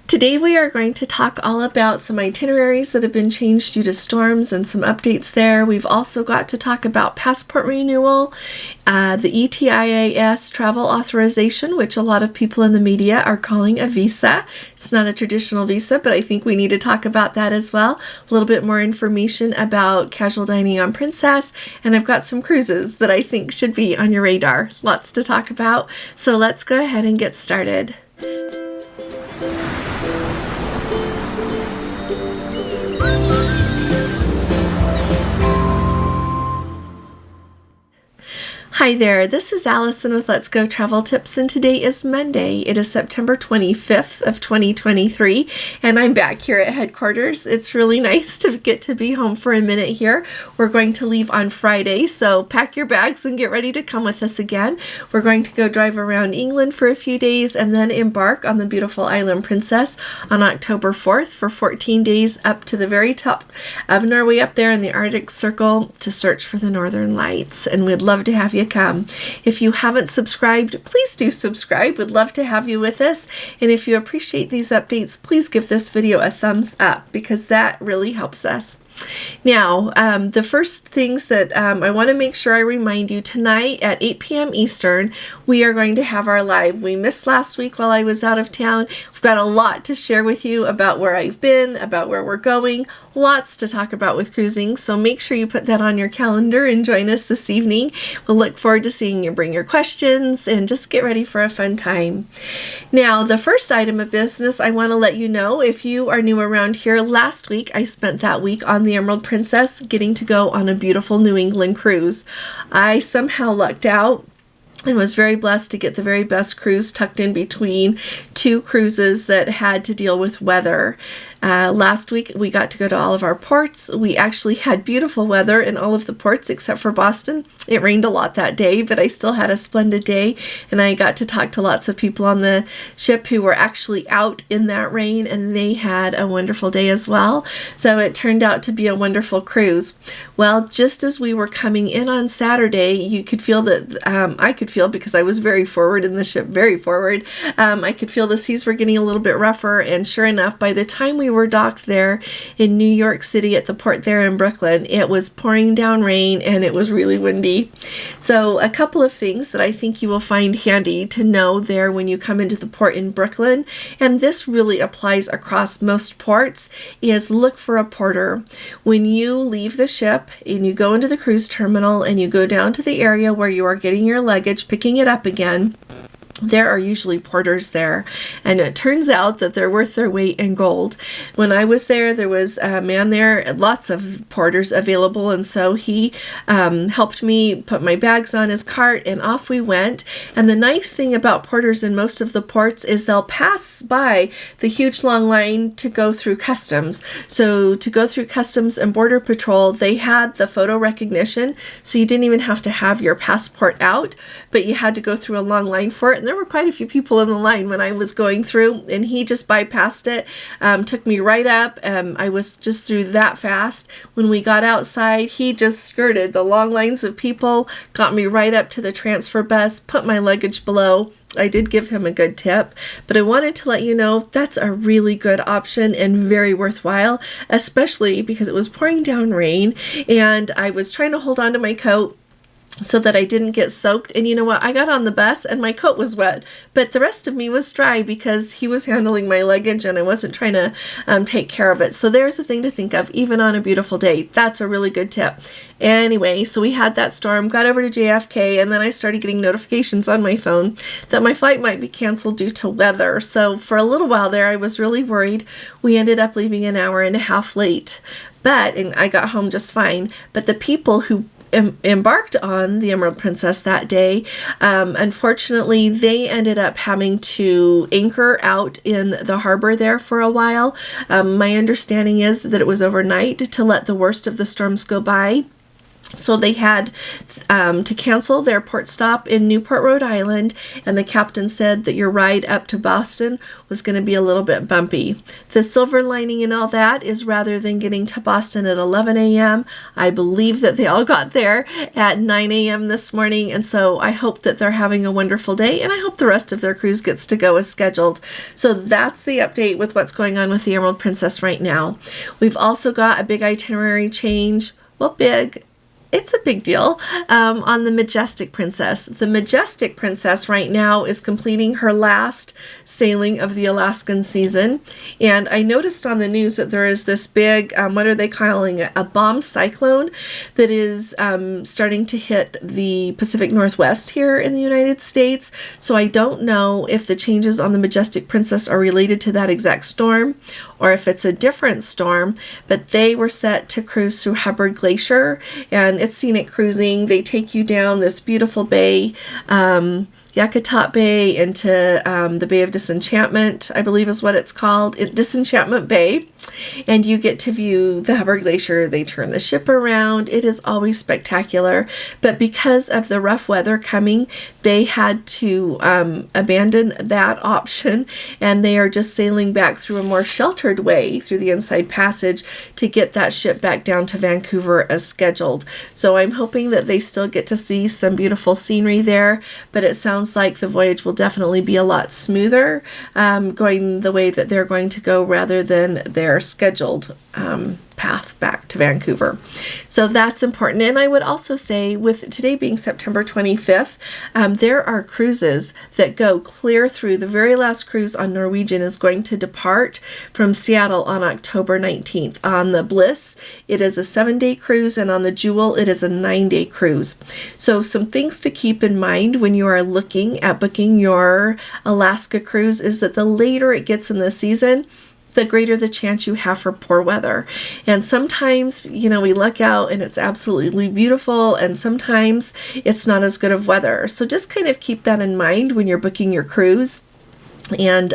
Today we are going to talk all about some itineraries that have been changed due to storms and some updates there. We've also got to talk about passport renewal, the ETIAS travel authorization, which a lot of people in the media are calling a visa. It's not a traditional visa, but I think we need to talk about that as well. A little bit more information about casual dining on Princess, and I've got some cruises that I think should be on your radar. Lots to talk about, so let's go ahead and get started. Hi there, this is Allison with Let's Go Travel Tips, and today is Monday. It is September 25th of 2023, and I'm back here at headquarters. It's really nice to get to be home for a minute here. We're going to leave on Friday, so pack your bags and get ready to come with us again. We're going to go drive around England for a few days and then embark on the beautiful island Princess on October 4th for 14 days up to the very top of Norway up there in the Arctic Circle to search for the Northern Lights, and we'd love to have you come. If you haven't subscribed, please do subscribe. We'd love to have you with us. And if you appreciate these updates, please give this video a thumbs up because that really helps us. Now, the first things that I want to make sure I remind you, tonight at 8 p.m. Eastern, we are going to have our live. We missed last week while I was out of town. We've got a lot to share with you about where I've been, about where we're going, lots to talk about with cruising, so make sure you put that on your calendar and join us this evening. We'll look forward to seeing you bring your questions and just get ready for a fun time. Now, the first item of business I want to let you know, if you are new around here, last week I spent that week on the Emerald Princess getting to go on a beautiful New England cruise. I somehow lucked out and was very blessed to get the very best cruise tucked in between two cruises that had to deal with weather. Last week we got to go to all of our ports. We actually had beautiful weather in all of the ports except for Boston. It rained a lot that day, but I still had a splendid day, and I got to talk to lots of people on the ship who were actually out in that rain, and they had a wonderful day as well. So it turned out to be a wonderful cruise. Well, just as we were coming in on Saturday, you could feel that I could feel, because I was very forward in the ship, very forward, I could feel the seas were getting a little bit rougher, and sure enough, by the time we were docked there in New York City at the port there in Brooklyn, it was pouring down rain and it was really windy. So a couple of things that I think you will find handy to know there when you come into the port in Brooklyn, and this really applies across most ports, is look for a porter. When you leave the ship and you go into the cruise terminal and you go down to the area where you are getting your luggage, picking it up again, there are usually porters there, and it turns out that they're worth their weight in gold. When I was there, there was a man there, lots of porters available, and so he helped me put my bags on his cart, and off we went. And the nice thing about porters in most of the ports is they'll pass by the huge long line to go through customs. So to go through customs and border patrol, they had the photo recognition, so you didn't even have to have your passport out, but you had to go through a long line for it. There were quite a few people in the line when I was going through, and he just bypassed it, took me right up. I was just through that fast. When we got outside, he just skirted the long lines of people, got me right up to the transfer bus, put my luggage below. I did give him a good tip, but I wanted to let you know that's a really good option and very worthwhile, especially because it was pouring down rain and I was trying to hold on to my coat so that I didn't get soaked. And you know what? I got on the bus and my coat was wet, but the rest of me was dry because he was handling my luggage and I wasn't trying to take care of it. So there's a thing to think of, even on a beautiful day. That's a really good tip. Anyway, so we had that storm, got over to JFK, and then I started getting notifications on my phone that my flight might be canceled due to weather. So for a little while there, I was really worried. We ended up leaving an hour and a half late, and I got home just fine. But the people who embarked on the Emerald Princess that day, unfortunately, they ended up having to anchor out in the harbor there for a while. My understanding is that it was overnight to let the worst of the storms go by. So they had to cancel their port stop in Newport, Rhode Island, and the captain said that your ride up to Boston was going to be a little bit bumpy. The silver lining in all that is rather than getting to Boston at 11 a.m., I believe that they all got there at 9 a.m. this morning, and so I hope that they're having a wonderful day, and I hope the rest of their cruise gets to go as scheduled. So that's the update with what's going on with the Emerald Princess right now. We've also got a big itinerary change. Well, big. It's a big deal on the Majestic Princess. The Majestic Princess right now is completing her last sailing of the Alaskan season. And I noticed on the news that there is this big, what are they calling it? A bomb cyclone that is starting to hit the Pacific Northwest here in the United States. So I don't know if the changes on the Majestic Princess are related to that exact storm or if it's a different storm, but they were set to cruise through Hubbard Glacier, and it's scenic cruising. They take you down this beautiful bay, Yakutat Bay, into the Bay of Disenchantment, I believe is what it's called, Disenchantment Bay, and you get to view the Hubbard Glacier. They turn the ship around. It is always spectacular, but because of the rough weather coming, they had to abandon that option, and they are just sailing back through a more sheltered way through the Inside Passage to get that ship back down to Vancouver as scheduled. So I'm hoping that they still get to see some beautiful scenery there, but it sounds like the voyage will definitely be a lot smoother going the way that they're going to go rather than their scheduled path back to Vancouver. So that's important. And I would also say, with today being September 25th, there are cruises that go clear through. The very last cruise on Norwegian is going to depart from Seattle on October 19th. On the Bliss, it is a 7-day cruise, and on the Jewel, it is a 9-day cruise. So some things to keep in mind when you are looking at booking your Alaska cruise is that the later it gets in the season, the greater the chance you have for poor weather. And sometimes, we look out and it's absolutely beautiful, and sometimes it's not as good of weather. So just kind of keep that in mind when you're booking your cruise. And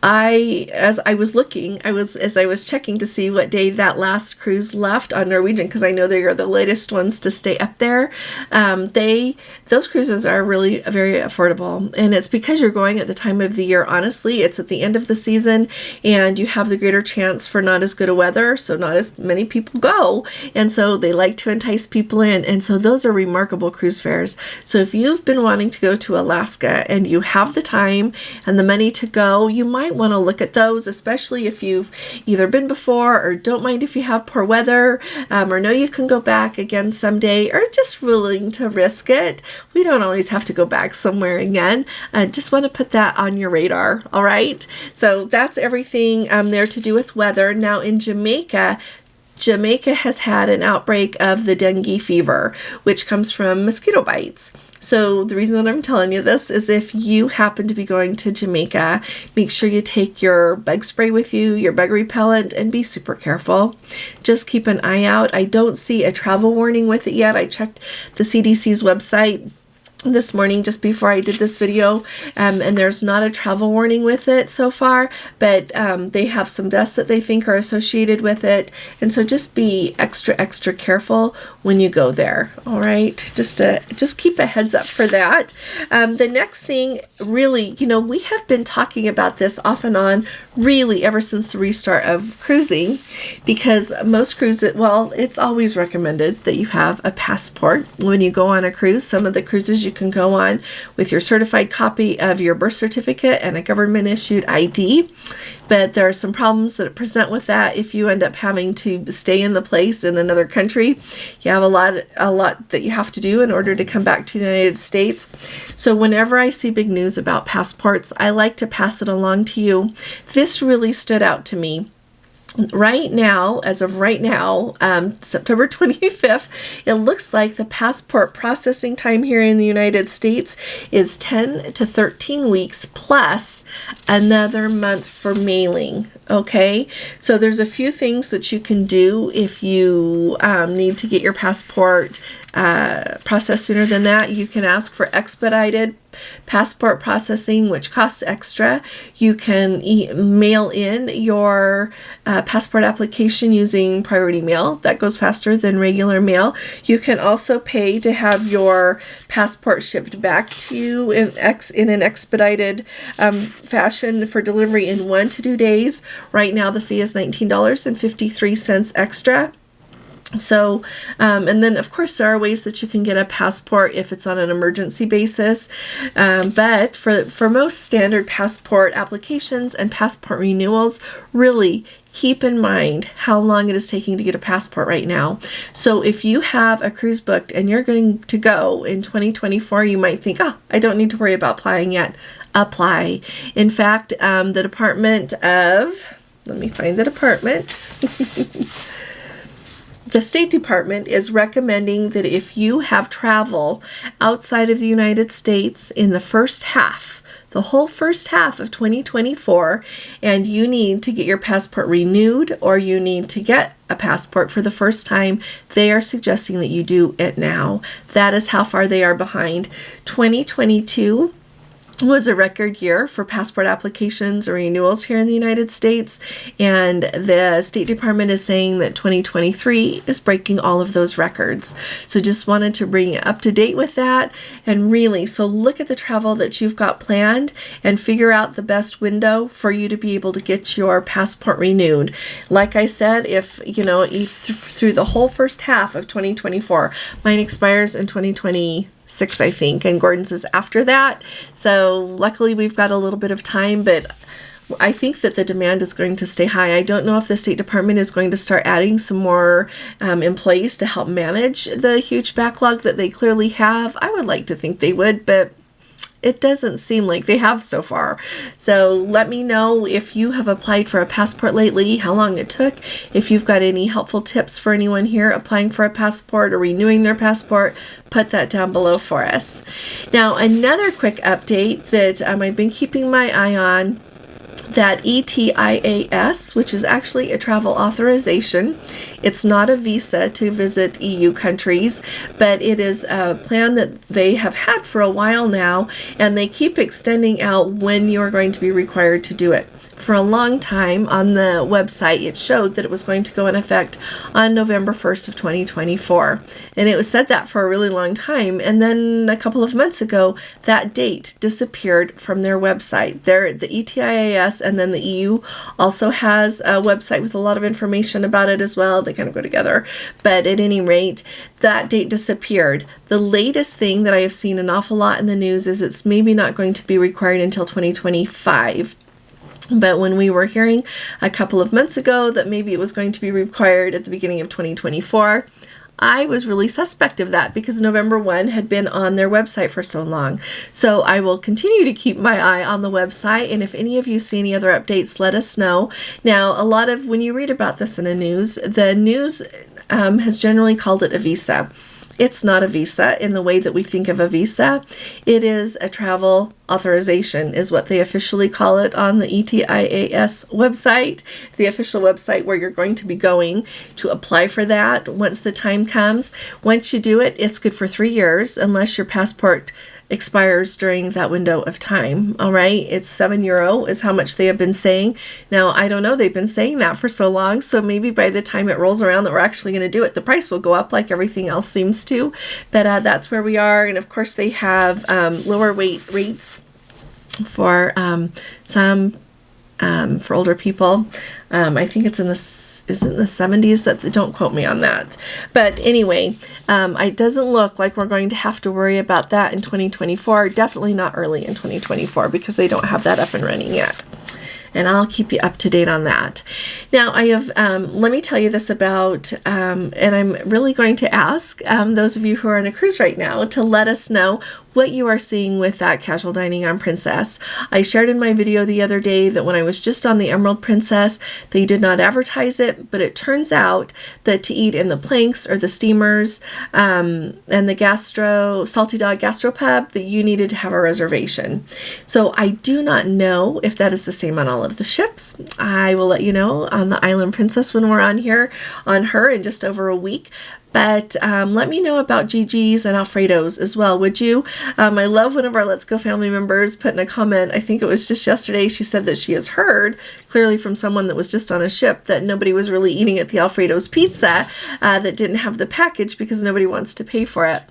as I was checking to see what day that last cruise left on Norwegian, because I know they are the latest ones to stay up there, those cruises are really very affordable, and it's because you're going at the time of the year. Honestly, it's at the end of the season, and you have the greater chance for not as good a weather, so not as many people go, and so they like to entice people in, and so those are remarkable cruise fares. So if you've been wanting to go to Alaska and you have the time and the money to go, you might want to look at those, especially if you've either been before or don't mind if you have poor weather, or know you can go back again someday, or just willing to risk it. We don't always have to go back somewhere again. Just want to put that on your radar. All right. So that's everything there to do with weather. Now in Jamaica has had an outbreak of the dengue fever, which comes from mosquito bites. So the reason that I'm telling you this is if you happen to be going to Jamaica, make sure you take your bug spray with you, your bug repellent, and be super careful. Just keep an eye out. I don't see a travel warning with it yet. I checked the CDC's website this morning just before I did this video, and there's not a travel warning with it so far, but they have some deaths that they think are associated with it, and so just be extra careful when you go there. All right, just keep a heads up for that. The next thing, really, we have been talking about this off and on really ever since the restart of cruising, because most cruises, well, it's always recommended that you have a passport when you go on a cruise. Some of the cruises you can go on with your certified copy of your birth certificate and a government issued ID, but there are some problems that present with that if you end up having to stay in the place in another country. You have a lot that you have to do in order to come back to the United States. So whenever I see big news about passports, I like to pass it along to you. This really stood out to me. Right now, as of right now, September 25th, it looks like the passport processing time here in the United States is 10 to 13 weeks plus another month for mailing. Okay, so there's a few things that you can do if you need to get your passport processed sooner than that. You can ask for expedited passport processing, which costs extra. You can mail in your passport application using priority mail. That goes faster than regular mail. You can also pay to have your passport shipped back to you in an expedited fashion for delivery in 1 to 2 days. Right now the fee is $19.53 extra. So, and then of course there are ways that you can get a passport if it's on an emergency basis. But for most standard passport applications and passport renewals, really keep in mind how long it is taking to get a passport right now. So if you have a cruise booked and you're going to go in 2024, you might think, oh, I don't need to worry about applying yet. Apply. In fact, the Department of, let me find the department. The State Department is recommending that if you have travel outside of the United States in the first half, the whole first half of 2024, and you need to get your passport renewed or you need to get a passport for the first time, they are suggesting that you do it now. That is how far they are behind. 2022 was a record year for passport applications or renewals here in the United States, and the State Department is saying that 2023 is breaking all of those records. So just wanted to bring you up to date with that. And really, so look at the travel that you've got planned and figure out the best window for you to be able to get your passport renewed. Like I said, if through the whole first half of 2024, mine expires in 2026, I think, and Gordon's is after that. So luckily we've got a little bit of time, but I think that the demand is going to stay high. I don't know if the State Department is going to start adding some more employees to help manage the huge backlog that they clearly have. I would like to think they would, but it doesn't seem like they have so far. So let me know if you have applied for a passport lately, how long it took, if you've got any helpful tips for anyone here applying for a passport or renewing their passport, put that down below for us. Now, another quick update that I've been keeping my eye on, that ETIAS, which is actually a travel authorization. It's not a visa to visit EU countries, but it is a plan that they have had for a while now, and they keep extending out when you're going to be required to do it. For a long time on the website, it showed that it was going to go in effect on November 1st of 2024. And it was said that for a really long time. And then a couple of months ago, that date disappeared from their website. The ETIAS and then the EU also has a website with a lot of information about it as well. They kind of go together. But at any rate, that date disappeared. The latest thing that I have seen an awful lot in the news is it's maybe not going to be required until 2025. But when we were hearing a couple of months ago that maybe it was going to be required at the beginning of 2024, I was really suspect of that because November 1 had been on their website for so long. So I will continue to keep my eye on the website, and if any of you see any other updates, let us know. Now, when you read about this in the news has generally called it a visa. It's not a visa in the way that we think of a visa. It is a travel authorization is what they officially call it on the ETIAS website, the official website where you're going to be going to apply for that once the time comes. Once you do it, it's good for 3 years unless your passport expires during that window of time. All right, it's €7 is how much they have been saying. Now, I don't know, they've been saying that for so long, so maybe by the time it rolls around that we're actually going to do it, the price will go up like everything else seems to. But that's where we are, and of course they have lower rates for some for older people. I think it's in the 70s. That don't quote me on that. But anyway, it doesn't look like we're going to have to worry about that in 2024. Definitely not early in 2024 because they don't have that up and running yet. And I'll keep you up to date on that. Now, I have, let me tell you this about, and I'm really going to ask those of you who are on a cruise right now to let us know what you are seeing with that casual dining on Princess. I shared in my video the other day that when I was just on the Emerald Princess, they did not advertise it, but it turns out that to eat in the planks or the steamers and the Salty Dog Gastropub, that you needed to have a reservation. So I do not know if that is the same on all of the ships. I will let you know on the Island Princess when we're on her in just over a week. But let me know about GG's and Alfredo's as well, would you? I love one of our Let's Go family members put in a comment, I think it was just yesterday, she said that she has heard, clearly from someone that was just on a ship, that nobody was really eating at the Alfredo's pizza that didn't have the package because nobody wants to pay for it.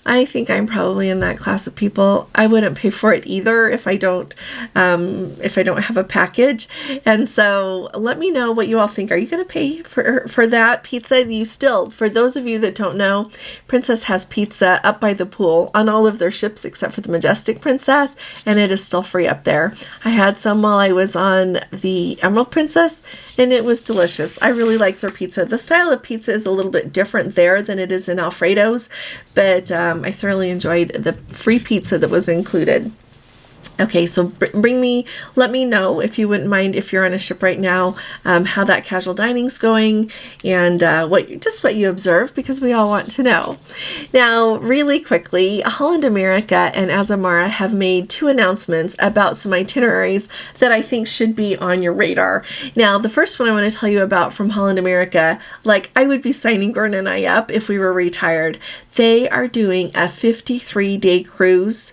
I think I'm probably in that class of people. I wouldn't pay for it either if I don't have a package. And so let me know what you all think. Are you going to pay for that pizza? You still, for those of you that don't know, Princess has pizza up by the pool on all of their ships except for the Majestic Princess, and it is still free up there. I had some while I was on the Emerald Princess, and it was delicious. I really like their pizza. The style of pizza is a little bit different there than it is in Alfredo's, but I thoroughly enjoyed the free pizza that was included. Okay, so let me know if you wouldn't mind, if you're on a ship right now, how that casual dining's going, and what you observe, because we all want to know. Now, really quickly, Holland America and Azamara have made 2 announcements about some itineraries that I think should be on your radar. Now, the first one I want to tell you about from Holland America, like I would be signing Gordon and I up if we were retired. They are doing a 53-day cruise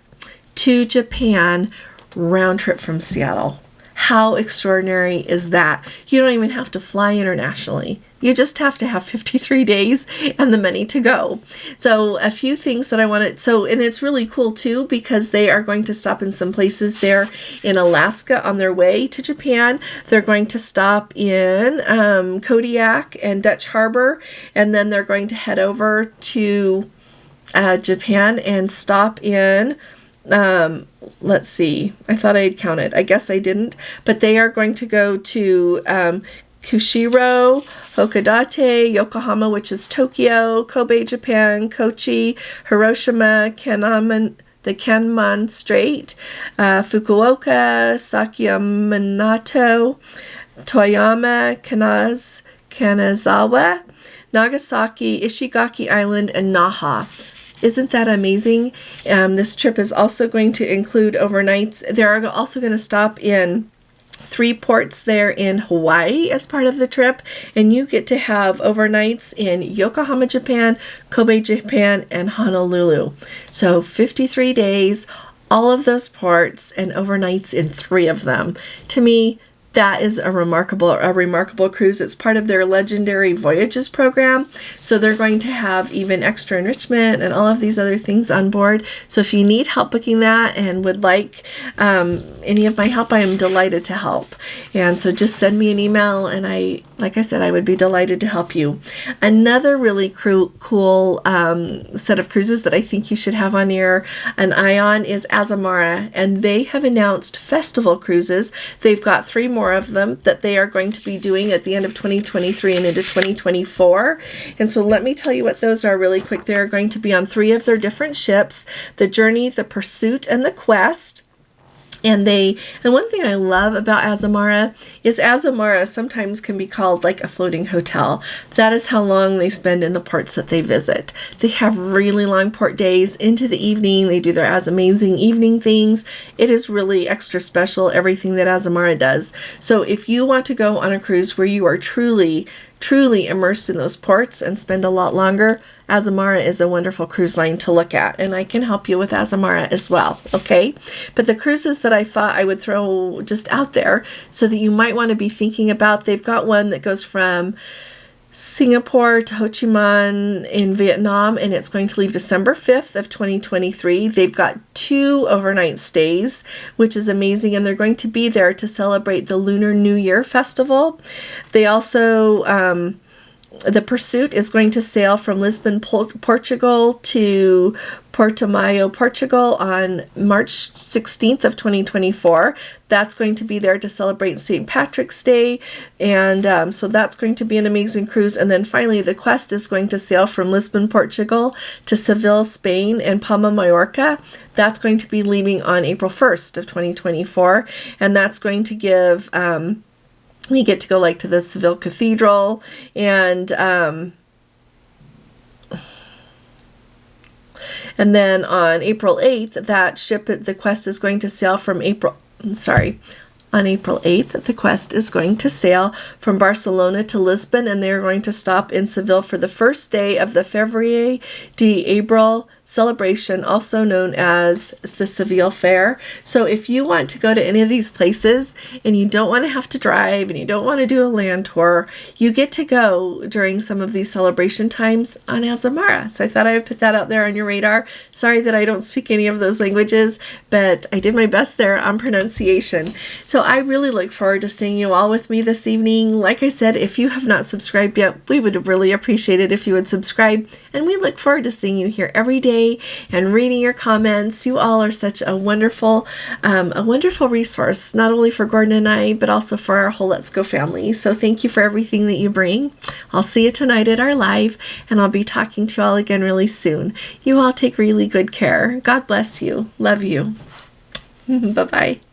to Japan, round trip from Seattle. How extraordinary is that? You don't even have to fly internationally. You just have to have 53 days and the money to go. So a few things that I wanted. And it's really cool too, because they are going to stop in some places there in Alaska on their way to Japan. They're going to stop in Kodiak and Dutch Harbor, and then they're going to head over to Japan and stop in let's see, I thought I had counted. I guess I didn't, but they are going to go to Kushiro, Hokodate, Yokohama, which is Tokyo, Kobe, Japan, Kochi, Hiroshima, the Kanman Strait, Fukuoka, Sakyamanato, Toyama, Kanazawa, Nagasaki, Ishigaki Island, and Naha. Isn't that amazing? This trip is also going to include overnights. They're also going to stop in 3 ports there in Hawaii as part of the trip, and you get to have overnights in Yokohama, Japan, Kobe, Japan, and Honolulu. So 53 days, all of those ports, and overnights in 3 of them. To me, that is a remarkable cruise. It's part of their Legendary Voyages program. So they're going to have even extra enrichment and all of these other things on board. So if you need help booking that and would like any of my help, I am delighted to help. And so just send me an email, and like I said, I would be delighted to help you. Another really cool set of cruises that I think you should have an eye on is Azamara, and they have announced festival cruises. They've got 3 more of them that they are going to be doing at the end of 2023 and into 2024. And so let me tell you what those are really quick. They are going to be on 3 of their different ships: the Journey, the Pursuit, and the Quest. And one thing I love about Azamara is Azamara sometimes can be called like a floating hotel. That is how long they spend in the ports that they visit. They have really long port days into the evening. They do their amazing evening things. It is really extra special, everything that Azamara does. So if you want to go on a cruise where you are truly immersed in those ports and spend a lot longer, Azamara is a wonderful cruise line to look at, and I can help you with Azamara as well, okay? But the cruises that I thought I would throw just out there so that you might want to be thinking about, they've got one that goes from Singapore to Ho Chi Minh in Vietnam, and it's going to leave December 5th of 2023. They've got 2 overnight stays, which is amazing, and they're going to be there to celebrate the Lunar New Year festival. They also the Pursuit is going to sail from Lisbon, Portugal to Portimao, Portugal on March 16th of 2024. That's going to be there to celebrate St. Patrick's Day, and so that's going to be an amazing cruise. And then finally, the Quest is going to sail from Lisbon, Portugal to Seville, Spain, and Palma, Mallorca. That's going to be leaving on April 1st of 2024, and that's going to give we get to go like to the Seville Cathedral, and then on April 8th, that ship, the Quest, is going to sail from On April 8th, the Quest is going to sail from Barcelona to Lisbon, and they're going to stop in Seville for the first day of the Février de Abril celebration, also known as the Seville Fair. So if you want to go to any of these places and you don't want to have to drive and you don't want to do a land tour, you get to go during some of these celebration times on Azamara. So I thought I would put that out there on your radar. Sorry that I don't speak any of those languages, but I did my best there on pronunciation. So I really look forward to seeing you all with me this evening. Like I said, if you have not subscribed yet, we would really appreciate it if you would subscribe, and we look forward to seeing you here every day and reading your comments. You all are such a wonderful resource, not only for Gordon and I, but also for our whole Let's Go family. So thank you for everything that you bring. I'll see you tonight at our live, and I'll be talking to you all again really soon. You all take really good care. God bless you. Love you. Bye-bye.